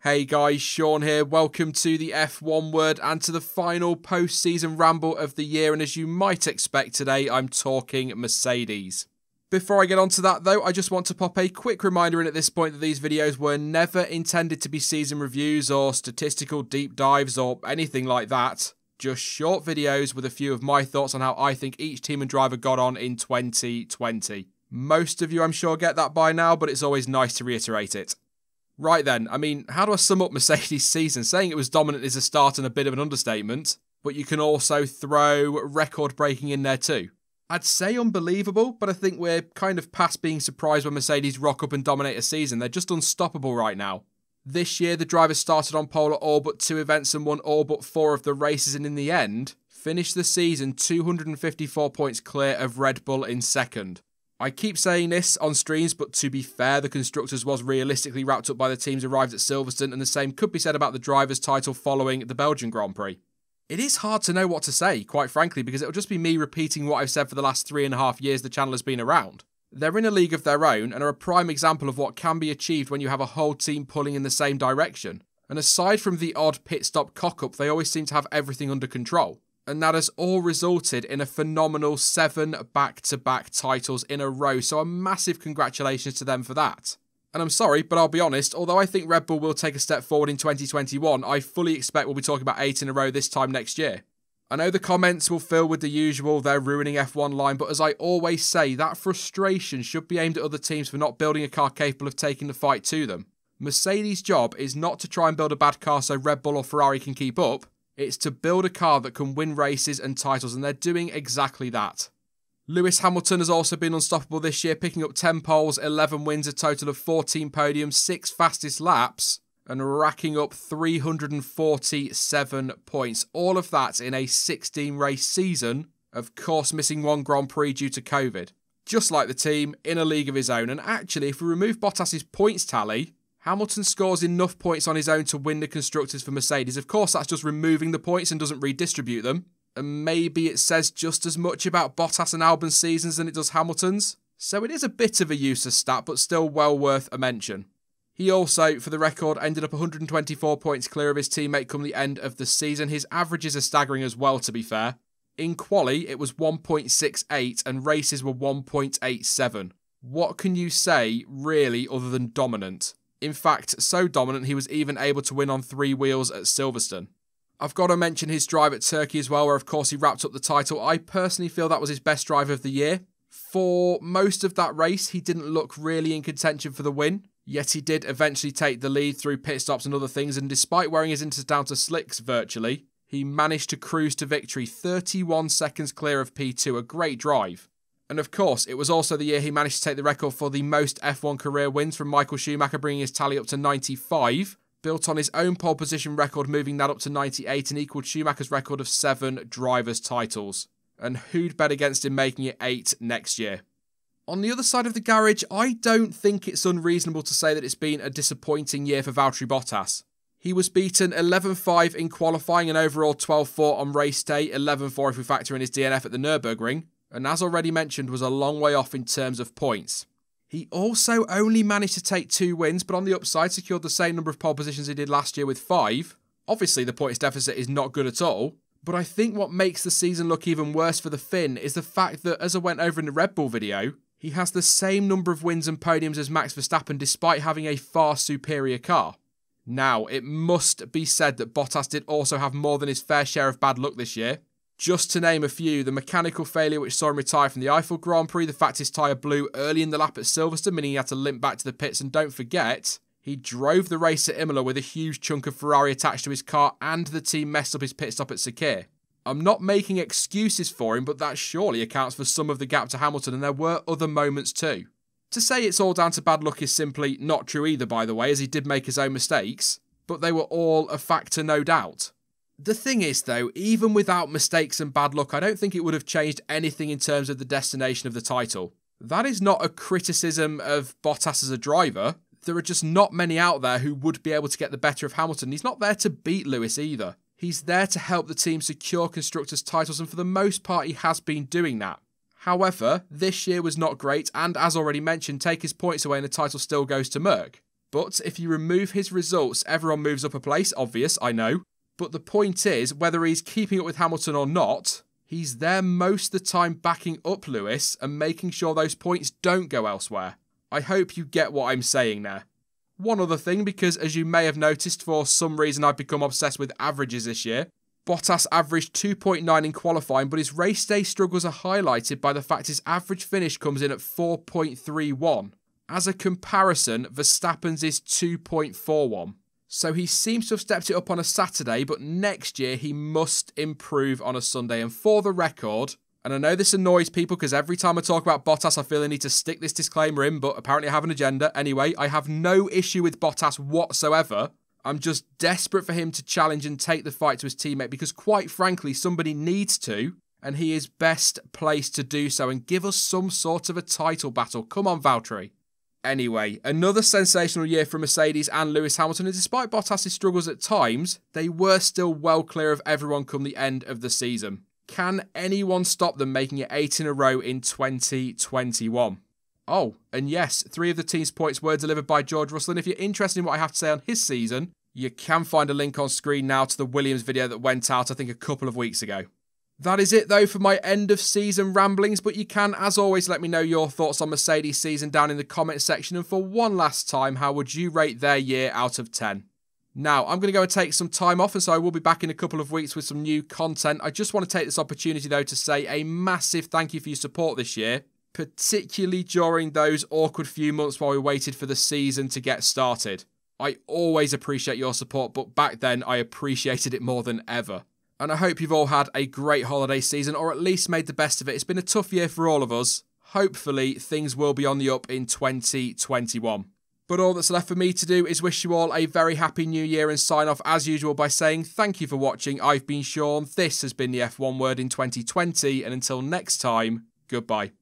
Hey guys, Sean here. Welcome to the F1 Word and to the final post-season ramble of the year. And as you might expect today, I'm talking Mercedes. Before I get onto that though, I just want to pop a quick reminder in at this point that these videos were never intended to be season reviews or statistical deep dives or anything like that. Just short videos with a few of my thoughts on how I think each team and driver got on in 2020. Most of you I'm sure get that by now, but it's always nice to reiterate it. Right then, how do I sum up Mercedes' season? Saying it was dominant is a start and a bit of an understatement, but you can also throw record-breaking in there too. I'd say unbelievable, but I think we're kind of past being surprised when Mercedes rock up and dominate a season. They're just unstoppable right now. This year, the drivers started on pole at all but 2 events and won all but 4 of the races, and in the end, finished the season 254 points clear of Red Bull in second. I keep saying this on streams, but to be fair, the Constructors was realistically wrapped up by the teams arrived at Silverstone, and the same could be said about the Drivers' title following the Belgian Grand Prix. It is hard to know what to say, quite frankly, because it'll just be me repeating what I've said for the last 3.5 years the channel has been around. They're in a league of their own, and are a prime example of what can be achieved when you have a whole team pulling in the same direction. And aside from the odd pit stop cock-up, they always seem to have everything under control. And that has all resulted in a phenomenal 7 back-to-back titles in a row, so a massive congratulations to them for that. And I'm sorry, but I'll be honest, although I think Red Bull will take a step forward in 2021, I fully expect we'll be talking about 8 in a row this time next year. I know the comments will fill with the usual, they're ruining F1 line, but as I always say, that frustration should be aimed at other teams for not building a car capable of taking the fight to them. Mercedes' job is not to try and build a bad car so Red Bull or Ferrari can keep up. It's to build a car that can win races and titles, and they're doing exactly that. Lewis Hamilton has also been unstoppable this year, picking up 10 poles, 11 wins, a total of 14 podiums, 6 fastest laps, and racking up 347 points. All of that in a 16-race season, of course missing 1 Grand Prix due to COVID. Just like the team, in a league of his own, and actually if we remove Bottas' points tally, Hamilton scores enough points on his own to win the Constructors for Mercedes. Of course, that's just removing the points and doesn't redistribute them. And maybe it says just as much about Bottas and Albon's seasons than it does Hamilton's. So it is a bit of a useless stat, but still well worth a mention. He also, for the record, ended up 124 points clear of his teammate come the end of the season. His averages are staggering as well, to be fair. In quali, it was 1.68 and races were 1.87. What can you say, really, other than dominant? In fact, so dominant he was even able to win on 3 wheels at Silverstone. I've got to mention his drive at Turkey as well, where of course he wrapped up the title. I personally feel that was his best drive of the year. For most of that race, he didn't look really in contention for the win, yet he did eventually take the lead through pit stops and other things, and despite wearing his inters down to slicks virtually, he managed to cruise to victory, 31 seconds clear of P2, a great drive. And of course, it was also the year he managed to take the record for the most F1 career wins from Michael Schumacher, bringing his tally up to 95, built on his own pole position record, moving that up to 98 and equalled Schumacher's record of 7 drivers' titles. And who'd bet against him making it 8 next year? On the other side of the garage, I don't think it's unreasonable to say that it's been a disappointing year for Valtteri Bottas. He was beaten 11-5 in qualifying and overall 12-4 on race day, 11-4 if we factor in his DNF at the Nürburgring, and as already mentioned was a long way off in terms of points. He also only managed to take 2 wins, but on the upside secured the same number of pole positions he did last year with 5. Obviously the points deficit is not good at all, but I think what makes the season look even worse for the Finn is the fact that, as I went over in the Red Bull video, he has the same number of wins and podiums as Max Verstappen despite having a far superior car. Now, it must be said that Bottas did also have more than his fair share of bad luck this year. Just to name a few, the mechanical failure which saw him retire from the Eiffel Grand Prix, the fact his tyre blew early in the lap at Silverstone, meaning he had to limp back to the pits, and don't forget, he drove the race at Imola with a huge chunk of Ferrari attached to his car and the team messed up his pit stop at Sakir. I'm not making excuses for him, but that surely accounts for some of the gap to Hamilton, and there were other moments too. To say it's all down to bad luck is simply not true either, by the way, as he did make his own mistakes, but they were all a factor, no doubt. The thing is, though, even without mistakes and bad luck, I don't think it would have changed anything in terms of the destination of the title. That is not a criticism of Bottas as a driver. There are just not many out there who would be able to get the better of Hamilton. He's not there to beat Lewis either. He's there to help the team secure Constructors' titles, and for the most part he has been doing that. However, this year was not great, and as already mentioned, take his points away and the title still goes to Merc. But if you remove his results, everyone moves up a place, obvious, I know. But the point is, whether he's keeping up with Hamilton or not, he's there most of the time backing up Lewis and making sure those points don't go elsewhere. I hope you get what I'm saying there. One other thing, because as you may have noticed, for some reason I've become obsessed with averages this year. Bottas averaged 2.9 in qualifying, but his race day struggles are highlighted by the fact his average finish comes in at 4.31. As a comparison, Verstappen's is 2.41. So he seems to have stepped it up on a Saturday, but next year he must improve on a Sunday. And for the record, and I know this annoys people because every time I talk about Bottas I feel I need to stick this disclaimer in, but apparently I have an agenda. Anyway, I have no issue with Bottas whatsoever. I'm just desperate for him to challenge and take the fight to his teammate because quite frankly somebody needs to, and he is best placed to do so and give us some sort of a title battle. Come on, Valtteri. Anyway, another sensational year for Mercedes and Lewis Hamilton, and despite Bottas' struggles at times, they were still well clear of everyone come the end of the season. Can anyone stop them making it 8 in a row in 2021? Oh, and yes, 3 of the team's points were delivered by George Russell, and if you're interested in what I have to say on his season, you can find a link on screen now to the Williams video that went out, I think, a couple of weeks ago. That is it though for my end of season ramblings, but you can, as always, let me know your thoughts on Mercedes season down in the comment section, and for one last time, how would you rate their year out of 10? Now, I'm going to go and take some time off, and so I will be back in a couple of weeks with some new content. I just want to take this opportunity though to say a massive thank you for your support this year, particularly during those awkward few months while we waited for the season to get started. I always appreciate your support, but back then I appreciated it more than ever. And I hope you've all had a great holiday season, or at least made the best of it. It's been a tough year for all of us. Hopefully, things will be on the up in 2021. But all that's left for me to do is wish you all a very happy new year and sign off as usual by saying thank you for watching. I've been Sean. This has been the F1 Word in 2020, and until next time, goodbye.